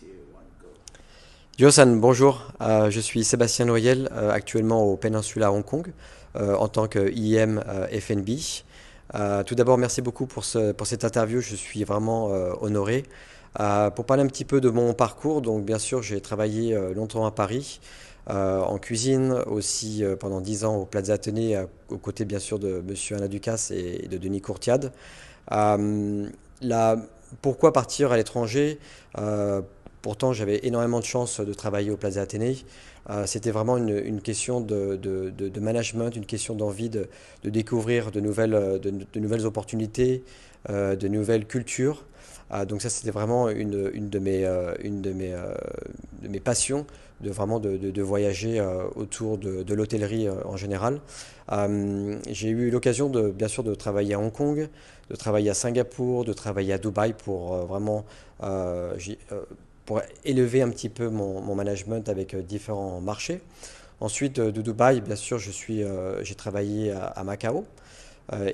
2, 1, go. Josan, bonjour. Je suis Sébastien Noyel, actuellement au Peninsula Hong Kong, en tant que IM FNB. Tout d'abord, merci beaucoup pour cette interview. Je suis vraiment honoré. Pour parler un petit peu de mon parcours, donc bien sûr, j'ai travaillé longtemps à Paris, en cuisine, aussi pendant 10 ans au Plaza Athénée, aux côtés bien sûr de Monsieur Alain Ducasse et de Denis Courtiade. Euh, la- Pourquoi partir à l'étranger? Euh, Pourtant, j'avais énormément de chance de travailler au Plaza Athénée. C'était vraiment une question de management, une question d'envie de découvrir de nouvelles opportunités, de nouvelles cultures. Donc ça, c'était vraiment une de mes passions, de voyager autour de l'hôtellerie en général. J'ai eu l'occasion bien sûr de travailler à Hong Kong, de travailler à Singapour, de travailler à Dubaï pour pour élever un petit peu mon management avec différents marchés. Ensuite, de Dubaï, bien sûr, j'ai travaillé à Macao.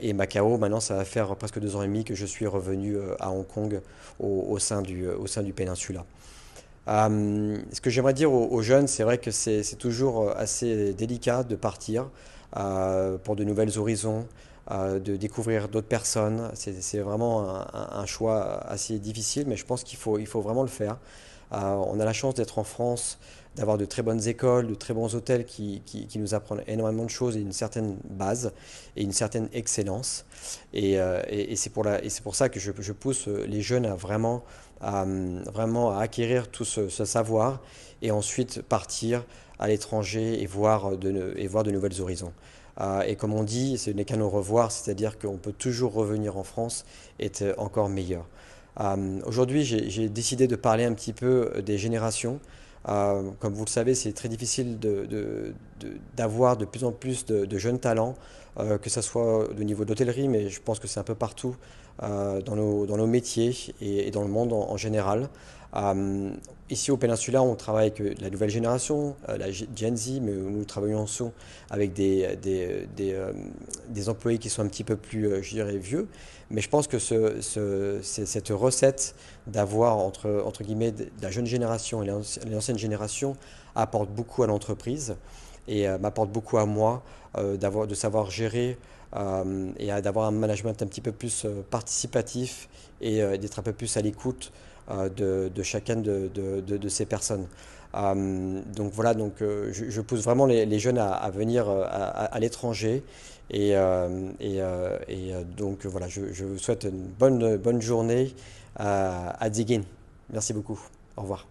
Et Macao, maintenant, ça va faire presque 2 ans et demi que je suis revenu à Hong Kong au sein du Peninsula. Ce que j'aimerais dire aux jeunes, c'est vrai que c'est toujours assez délicat de partir pour de nouvelles horizons, de découvrir d'autres personnes. C'est vraiment un choix assez difficile, mais je pense il faut vraiment le faire. On a la chance d'être en France, d'avoir de très bonnes écoles, de très bons hôtels qui nous apprennent énormément de choses et une certaine base et une certaine excellence. Et c'est pour ça que je pousse les jeunes vraiment à acquérir tout ce savoir et ensuite partir à l'étranger et voir de nouvelles horizons. Et comme on dit, ce n'est qu'un au revoir, c'est-à-dire qu'on peut toujours revenir en France et être encore meilleur. Aujourd'hui, j'ai décidé de parler un petit peu des générations. Comme vous le savez, c'est très difficile d'avoir de plus en plus de jeunes talents, que ce soit au niveau de l'hôtellerie, mais je pense que c'est un peu partout dans nos métiers et dans le monde en général. Euh, Ici au Peninsula, on travaille avec la nouvelle génération, la Gen Z, mais nous travaillons aussi avec des employés qui sont un petit peu plus, je dirais, vieux. Mais je pense que cette recette d'avoir entre guillemets de la jeune génération et l'ancienne génération apporte beaucoup à l'entreprise et m'apporte beaucoup à moi de savoir gérer d'avoir un management un petit peu plus participatif et d'être un peu plus à l'écoute de chacune de ces personnes. Donc voilà, je pousse vraiment les jeunes à venir à l'étranger donc voilà, je vous souhaite une bonne journée à Digin. Merci beaucoup. Au revoir.